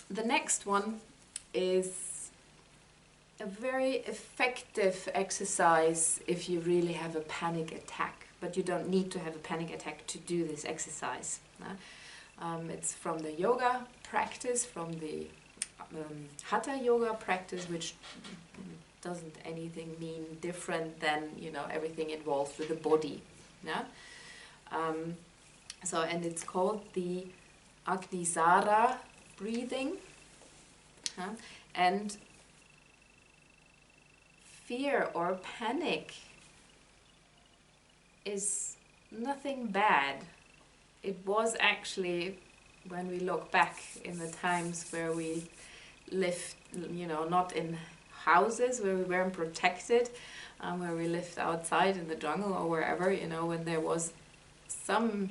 The next one is a very effective exercise if you really have a panic attack, but you don't need to have a panic attack to do this exercise. It's from the yoga practice, from the Hatha yoga practice, which doesn't anything mean different than, you know, everything involved with the body. Yeah. And it's called the Agni Sara breathing. And fear or panic is nothing bad. It was actually, when we look back in the times where we lived, you know, not in houses, where we weren't protected, where we lived outside in the jungle or wherever, you know, when there was some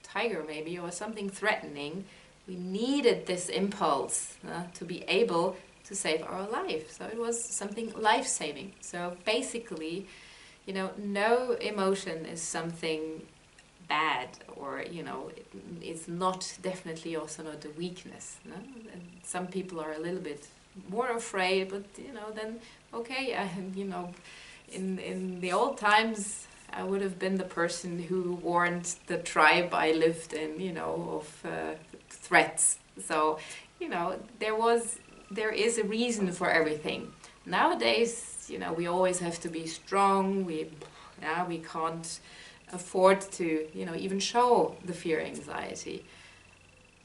tiger maybe or something threatening, we needed this impulse to be able to save our life. So it was something life-saving. So basically, you know, no emotion is something bad, or, you know, it's not, definitely also not a weakness. No? And some people are a little bit more afraid, but, you know, then okay, you know, in the old times I would have been the person who warned the tribe I lived in, you know, of threats. So, you know, there is a reason for everything. Nowadays, you know, we always have to be strong. We can't afford to, you know, even show the fear, anxiety.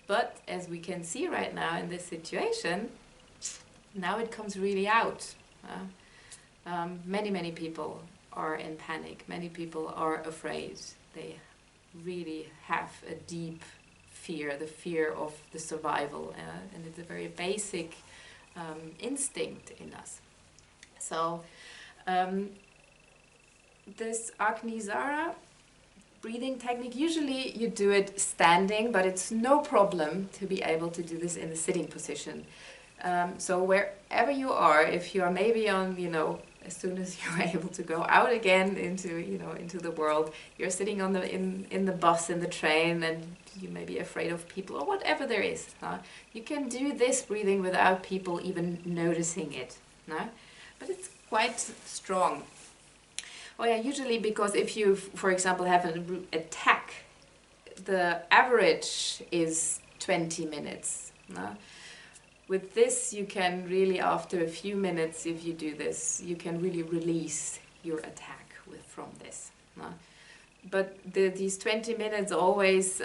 But as we can see right now in this situation, now it comes really out. Many people are in panic. Many people are afraid. They really have a deep fear, the fear of the survival, and it's a very basic instinct in us. So this Agni Sara breathing technique, usually you do it standing, but it's no problem to be able to do this in the sitting position. So wherever you are, if you are maybe on, you know, as soon as you're able to go out again into, you know, into the world, you're sitting on in the bus, in the train, and you may be afraid of people or whatever there is. You can do this breathing without people even noticing it. But it's quite strong. Oh yeah, usually because if you, for example, have an attack, the average is 20 minutes. With this, you can really, after a few minutes, if you do this, you can really release your attack from this. But these 20 minutes always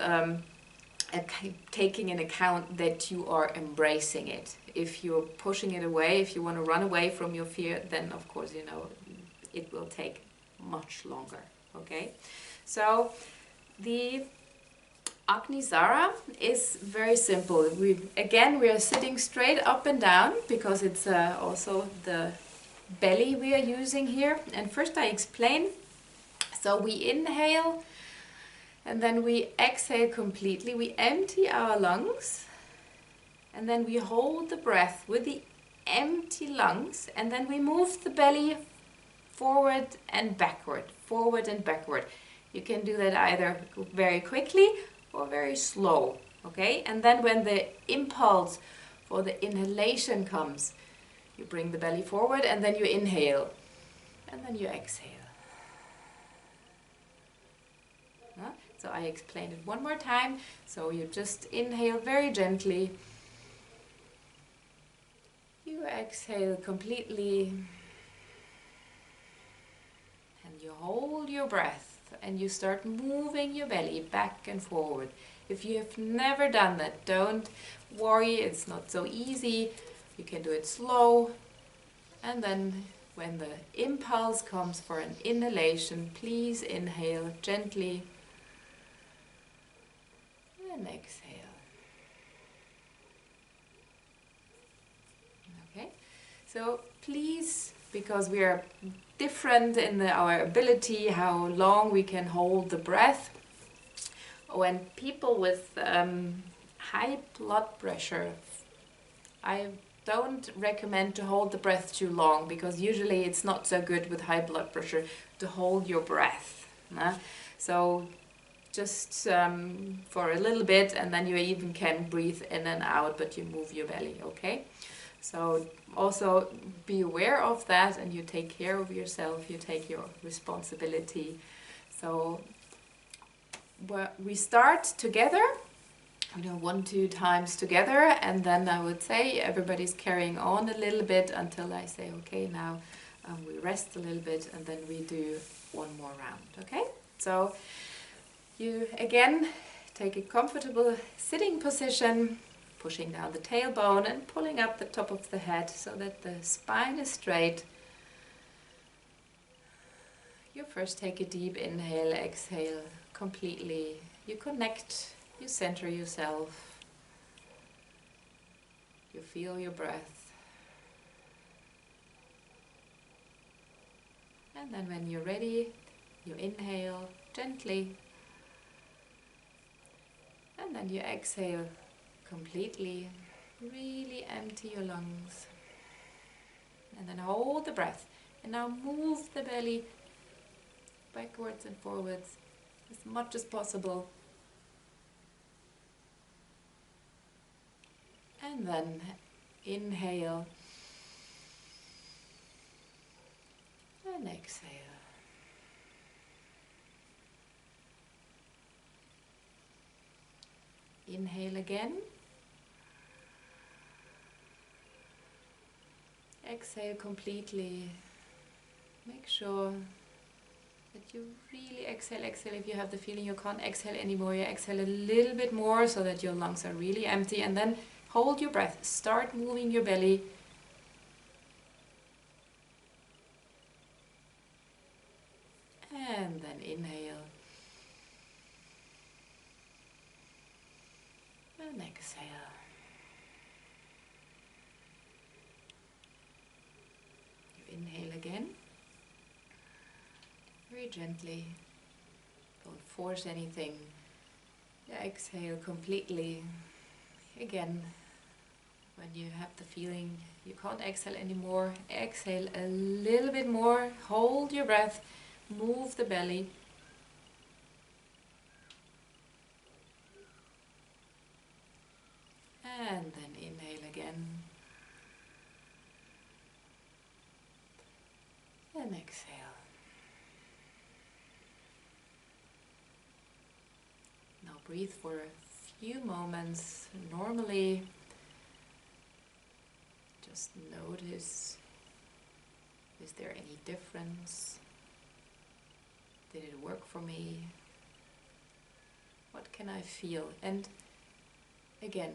taking in account that you are embracing it. If you're pushing it away, if you want to run away from your fear, then of course, you know, it will take much longer. Okay, so the Agni Sara is very simple. We are sitting straight up and down because it's also the belly we are using here. And first I explain. So we inhale and then we exhale completely. We empty our lungs and then we hold the breath with the empty lungs, and then we move the belly forward and backward, forward and backward. You can do that either very quickly or very slow, okay? And then when the impulse for the inhalation comes, you bring the belly forward and then you inhale and then you exhale. So I explain it one more time. So you just inhale very gently. You exhale completely and you hold your breath and you start moving your belly back and forward. If you have never done that, don't worry, it's not so easy. You can do it slow. And then when the impulse comes for an inhalation, please inhale gently and exhale. Okay, so please, because we are different in our ability, how long we can hold the breath. When people with high blood pressure, I don't recommend to hold the breath too long, because usually it's not so good with high blood pressure to hold your breath. So just for a little bit, and then you even can breathe in and out, but you move your belly, okay? So also be aware of that, and you take care of yourself, you take your responsibility. So we start together, 1-2 times together, and then I would say everybody's carrying on a little bit until I say, okay, now we rest a little bit, and then we do one more round, okay? So you again take a comfortable sitting position, pushing down the tailbone and pulling up the top of the head so that the spine is straight. You first take a deep inhale, exhale completely. You connect, you center yourself. You feel your breath. And then when you're ready, you inhale gently. And then you exhale completely. Really empty your lungs. And then hold the breath. And now move the belly backwards and forwards as much as possible. And then inhale and exhale. Inhale again. Exhale completely. Make sure that you really exhale. If you have the feeling you can't exhale anymore, you exhale a little bit more so that your lungs are really empty, and then hold your breath. Start moving your belly. And then inhale. And exhale. You inhale again. Very gently. Don't force anything. You exhale completely. Again, when you have the feeling you can't exhale anymore, exhale a little bit more. Hold your breath. Move the belly. And then inhale again. And exhale. Now breathe for a few moments normally. Just notice, is there any difference? Did it work for me? What can I feel? And again,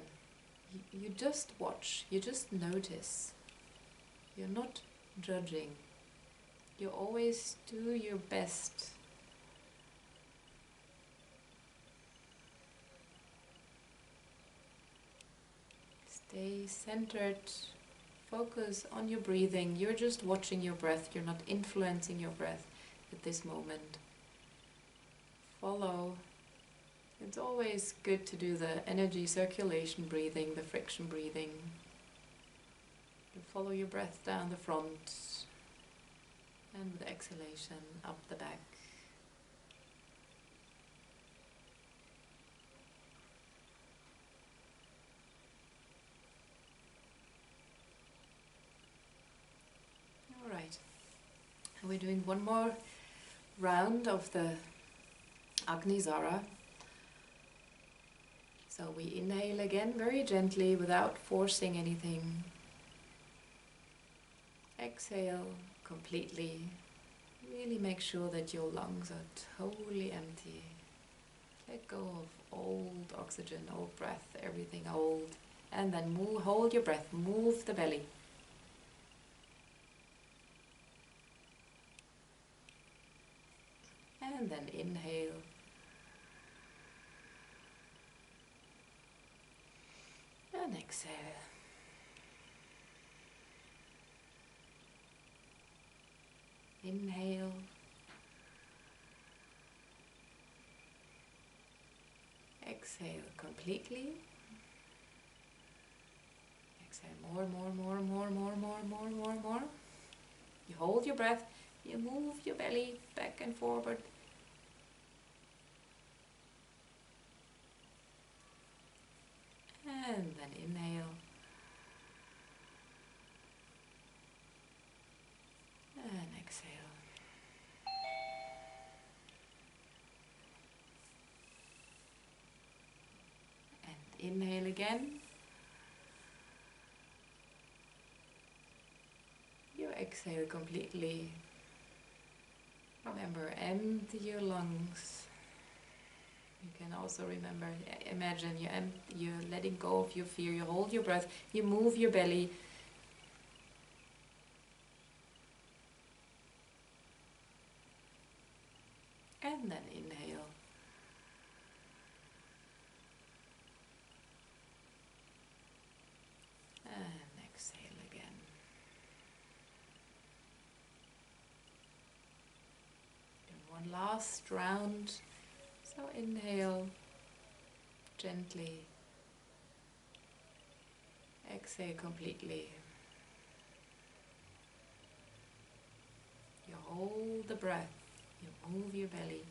you just watch, you just notice. You're not judging. You always do your best. Stay centered. Focus on your breathing. You're just watching your breath. You're not influencing your breath at this moment. Follow. It's always good to do the energy circulation breathing, the friction breathing. You follow your breath down the front, and with exhalation up the back. All right. And we're doing one more round of the Agni Sara. So we inhale again very gently without forcing anything. Exhale completely. Really make sure that your lungs are totally empty. Let go of old oxygen, old breath, everything old. And then hold your breath, move the belly. And then inhale. And exhale. Inhale. Exhale completely. Exhale more. You hold your breath. You move your belly back and forward. exhale. And inhale again. You exhale completely. Remember, empty your lungs. You can also remember, imagine you're letting go of your fear. You hold your breath. You move your belly. And then inhale. And exhale again. And one last round. So inhale gently. Exhale completely. You hold the breath. You move your belly.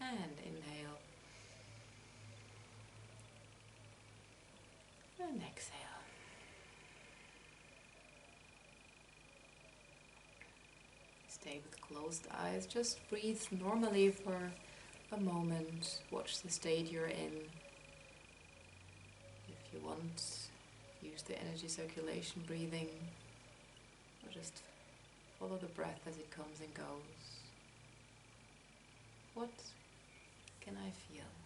And inhale. And exhale. Stay with closed eyes. Just breathe normally for a moment. Watch the state you're in. If you want, use the energy circulation breathing. Or just follow the breath as it comes and goes. What can I feel?